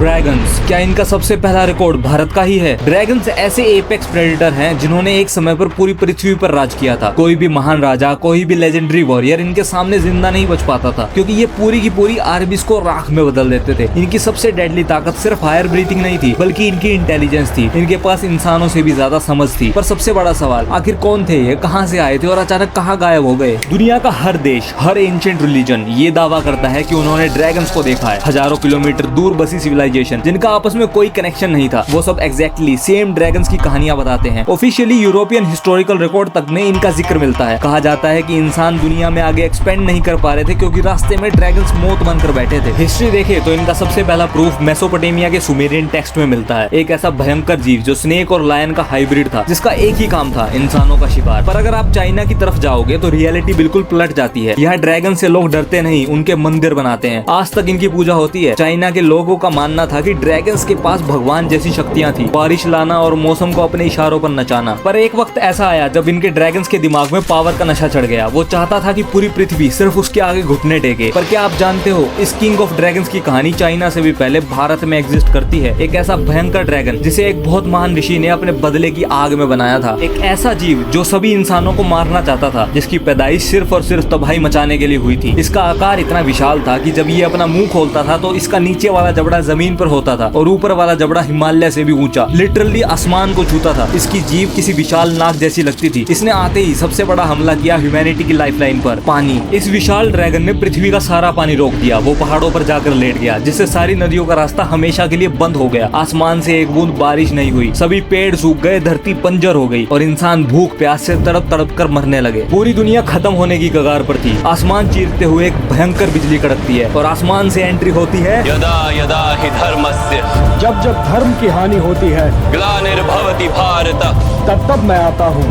Dragons, क्या इनका सबसे पहला रिकॉर्ड भारत का ही है? ड्रैगन्स ऐसे एपेक्स प्रेडेटर हैं जिन्होंने एक समय पर पूरी पृथ्वी पर राज किया था। कोई भी महान राजा, कोई भी लेजेंडरी वॉरियर इनके सामने जिंदा नहीं बच पाता था, क्योंकि ये पूरी की पूरी आर्मीज को राख में बदल देते थे। इनकी सबसे डेडली ताकत सिर्फ फायर ब्रीथिंग नहीं थी, बल्कि इनकी इंटेलिजेंस थी। इनके पास इंसानों से भी ज्यादा समझ थी। पर सबसे बड़ा सवाल, आखिर कौन थे ये, कहां से आए थे और अचानक कहां गायब हो गए? दुनिया का हर देश, हर एंशिएंट रिलीजन ये दावा करता है कि उन्होंने ड्रैगन्स को देखा है। हजारों किलोमीटर दूर बसी सिविलाइजेशन जिनका आपस में कोई कनेक्शन नहीं था, वो सब एग्जैक्टली सेम ड्रैगन्स की कहानियां बताते हैं। ऑफिशियली यूरोपियन हिस्टोरिकल रिकॉर्ड तक में इनका जिक्र मिलता है। कहा जाता है कि इंसान दुनिया में आगे एक्सपेंड नहीं कर पा रहे थे क्योंकि रास्ते में ड्रैगन्स मौत बनकर बैठे थे। हिस्ट्री देखे तो इनका सबसे पहला प्रूफ मेसोपोटामिया के सुमेरियन टेक्स्ट में मिलता है। एक ऐसा भयंकर जीव जो स्नेक और लायन का हाइब्रिड था, जिसका एक ही काम था, इंसानों का शिकार। पर अगर आप चाइना की तरफ जाओगे तो रियलिटी बिल्कुल पलट जाती है। यहाँ ड्रैगन से लोग डरते नहीं, उनके मंदिर बनाते हैं। आज तक इनकी पूजा होती है। चाइना के लोगों का मानना था कि ड्रैगन्स के पास भगवान जैसी शक्तियां थी, बारिश लाना और मौसम को अपने इशारों पर नचाना। पर एक वक्त ऐसा आया जब इनके ड्रैगन्स के दिमाग में पावर का नशा चढ़ गया। वो चाहता था कि पूरी पृथ्वी सिर्फ उसके आगे घुटने टेके। पर क्या आप जानते हो, इस किंग ऑफ ड्रैगन्स की कहानी चाइना से भी पहले भारत में एग्जिस्ट करती है। एक ऐसा भयंकर ड्रैगन जिसे एक बहुत महान ऋषि ने अपने बदले की आग में बनाया था। एक ऐसा जीव जो सभी इंसानों को मारना चाहता था, जिसकी पैदाइश सिर्फ और सिर्फ तबाही मचाने के लिए हुई थी। इसका आकार इतना विशाल था कि जब ये अपना मुंह खोलता था तो इसका नीचे वाला जबड़ा जमीन पर होता था और ऊपर वाला जबड़ा हिमालय से भी ऊंचा, लिटरली आसमान को छूता था। इसकी जीभ किसी विशाल नाग जैसी लगती थी। इसने आते ही सबसे बड़ा हमला किया ह्यूमैनिटी की लाइफलाइन पर, पानी। इस विशाल ड्रैगन ने पृथ्वी का सारा पानी रोक दिया। वो पहाड़ों पर जाकर लेट गया, जिससे सारी नदियों का रास्ता हमेशा के लिए बंद हो गया। आसमान से एक बूंद बारिश नहीं हुई, सभी पेड़ सूख गए, धरती बंजर हो गई और इंसान भूख प्यास से तड़प तड़प कर मरने लगे। पूरी दुनिया खत्म होने की कगार पर थी। आसमान चीरते हुए एक भयंकर बिजली कड़कती है और आसमान से एंट्री होती है यदा यदा हि धर्मस्य, जब जब धर्म की हानि होती है, ग्लानिर्भवति भारत, तब तब मैं आता हूँ।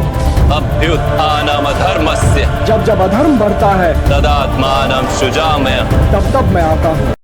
अभ्युत्थानम धर्मस्य, जब जब अधर्म बढ़ता है, तदात्मानं सृजाम्यहम्, तब तब मैं आता हूँ।